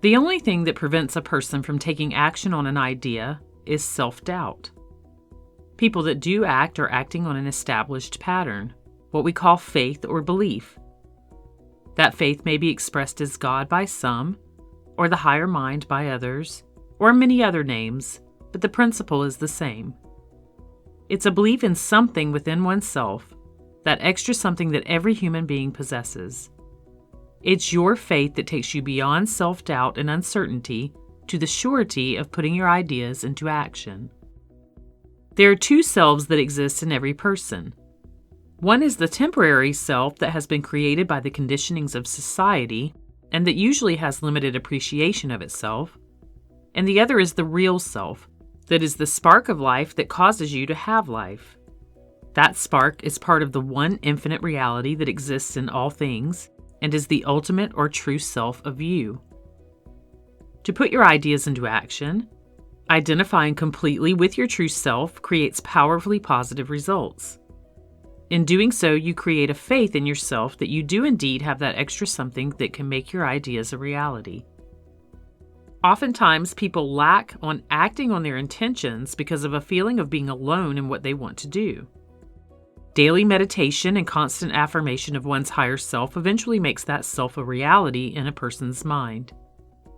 The only thing that prevents a person from taking action on an idea is self-doubt. People that do act are acting on an established pattern, what we call faith or belief. That faith may be expressed as God by some, or the higher mind by others, or many other names, but the principle is the same. It's a belief in something within oneself, that extra something that every human being possesses. It's your faith that takes you beyond self-doubt and uncertainty to the surety of putting your ideas into action. There are two selves that exist in every person. One is the temporary self that has been created by the conditionings of society and that usually has limited appreciation of itself, and the other is the real self, that is the spark of life that causes you to have life. That spark is part of the one infinite reality that exists in all things and is the ultimate or true self of you. To put your ideas into action, identifying completely with your true self creates powerfully positive results. In doing so, you create a faith in yourself that you do indeed have that extra something that can make your ideas a reality. Oftentimes, people lack on acting on their intentions because of a feeling of being alone in what they want to do. Daily meditation and constant affirmation of one's higher self eventually makes that self a reality in a person's mind.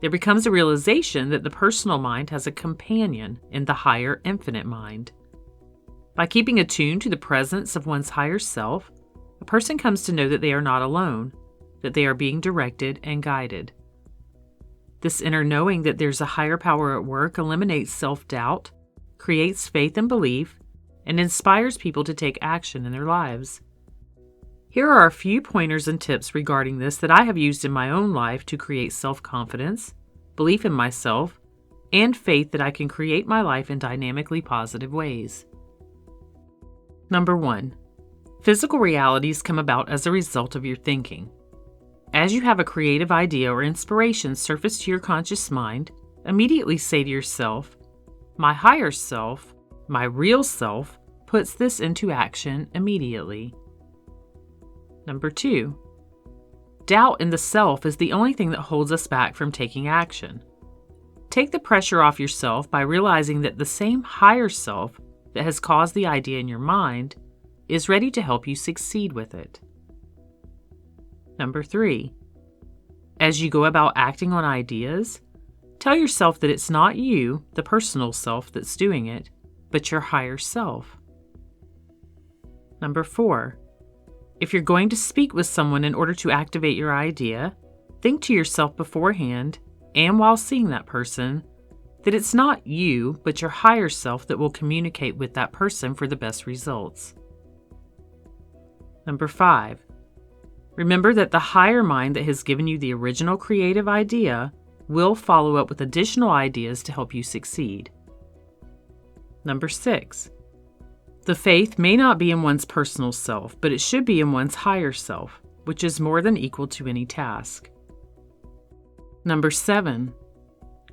There becomes a realization that the personal mind has a companion in the higher infinite mind. By keeping attuned to the presence of one's higher self, a person comes to know that they are not alone, that they are being directed and guided. This inner knowing that there's a higher power at work eliminates self-doubt, creates faith and belief, and inspires people to take action in their lives. Here are a few pointers and tips regarding this that I have used in my own life to create self-confidence, belief in myself, and faith that I can create my life in dynamically positive ways. Number 1. Physical realities come about as a result of your thinking. As you have a creative idea or inspiration surface to your conscious mind, immediately say to yourself, "My higher self, my real self, puts this into action immediately." Number 2. Doubt in the self is the only thing that holds us back from taking action. Take the pressure off yourself by realizing that the same higher self that has caused the idea in your mind is ready to help you succeed with it. Number 3. As you go about acting on ideas, tell yourself that it's not you, the personal self, that's doing it, but your higher self. Number 4. If you're going to speak with someone in order to activate your idea, think to yourself beforehand, and while seeing that person, that it's not you, but your higher self that will communicate with that person for the best results. Number 5. Remember that the higher mind that has given you the original creative idea will follow up with additional ideas to help you succeed. Number 6. The faith may not be in one's personal self, but it should be in one's higher self, which is more than equal to any task. Number 7.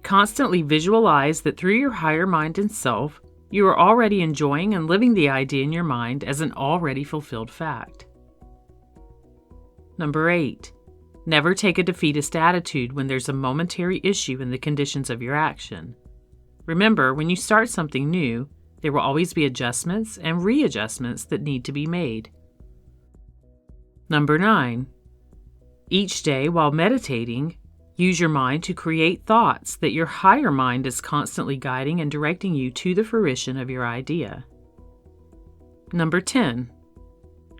Constantly visualize that through your higher mind and self, you are already enjoying and living the idea in your mind as an already fulfilled fact. Number 8. Never take a defeatist attitude when there's a momentary issue in the conditions of your action. Remember, when you start something new, there will always be adjustments and readjustments that need to be made. Number 9. Each day while meditating, use your mind to create thoughts that your higher mind is constantly guiding and directing you to the fruition of your idea. Number 10.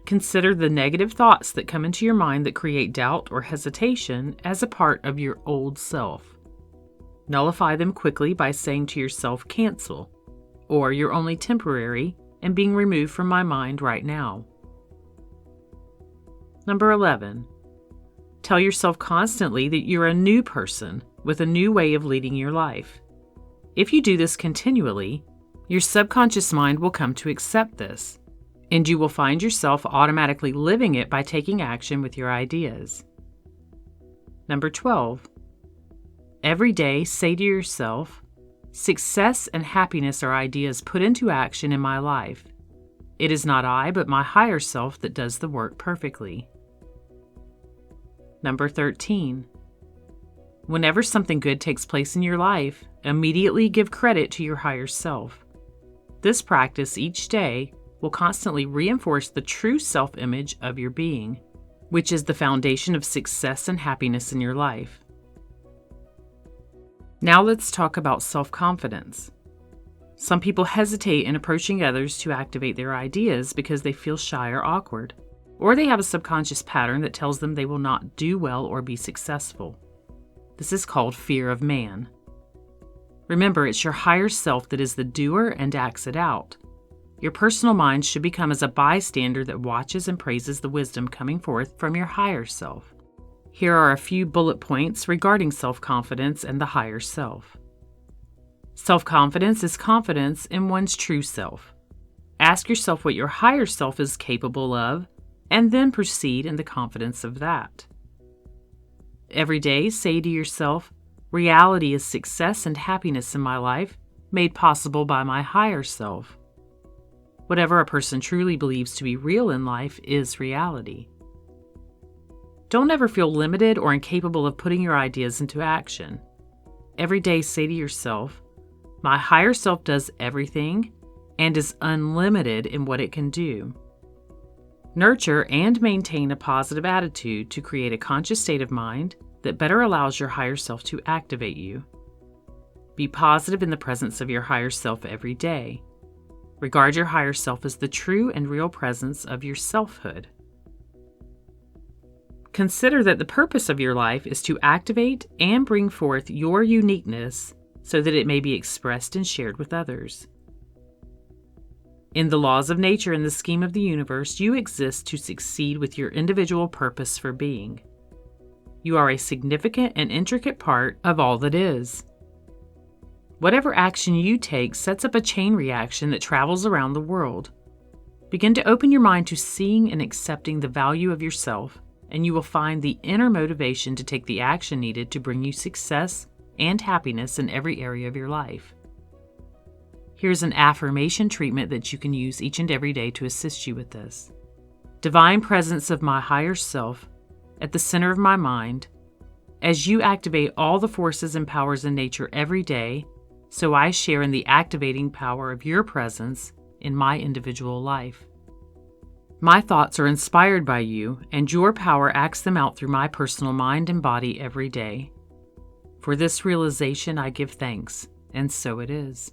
Consider the negative thoughts that come into your mind that create doubt or hesitation as a part of your old self. Nullify them quickly by saying to yourself, "Cancel," or "You're only temporary and being removed from my mind right now." Number 11. Tell yourself constantly that you're a new person with a new way of leading your life. If you do this continually, your subconscious mind will come to accept this, and you will find yourself automatically living it by taking action with your ideas. Number 12. Every day, say to yourself, "Success and happiness are ideas put into action in my life. It is not I, but my higher self that does the work perfectly." Number 13. Whenever something good takes place in your life, immediately give credit to your higher self. This practice each day will constantly reinforce the true self-image of your being, which is the foundation of success and happiness in your life. Now let's talk about self-confidence. Some people hesitate in approaching others to activate their ideas because they feel shy or awkward, or they have a subconscious pattern that tells them they will not do well or be successful. This is called fear of man. Remember, it's your higher self that is the doer and acts it out. Your personal mind should become as a bystander that watches and praises the wisdom coming forth from your higher self. Here are a few bullet points regarding self-confidence and the higher self. Self-confidence is confidence in one's true self. Ask yourself what your higher self is capable of, and then proceed in the confidence of that. Every day, say to yourself, reality is success and happiness in my life, made possible by my higher self. Whatever a person truly believes to be real in life is reality. Don't ever feel limited or incapable of putting your ideas into action. Every day, say to yourself, my higher self does everything and is unlimited in what it can do. Nurture and maintain a positive attitude to create a conscious state of mind that better allows your higher self to activate you. Be positive in the presence of your higher self every day. Regard your higher self as the true and real presence of your selfhood. Consider that the purpose of your life is to activate and bring forth your uniqueness so that it may be expressed and shared with others. In the laws of nature and the scheme of the universe, you exist to succeed with your individual purpose for being. You are a significant and intricate part of all that is. Whatever action you take sets up a chain reaction that travels around the world. Begin to open your mind to seeing and accepting the value of yourself, and you will find the inner motivation to take the action needed to bring you success and happiness in every area of your life. Here's an affirmation treatment that you can use each and every day to assist you with this. Divine presence of my higher self at the center of my mind, as you activate all the forces and powers in nature every day, so I share in the activating power of your presence in my individual life. My thoughts are inspired by you, and your power acts them out through my personal mind and body every day. For this realization I give thanks, and so it is.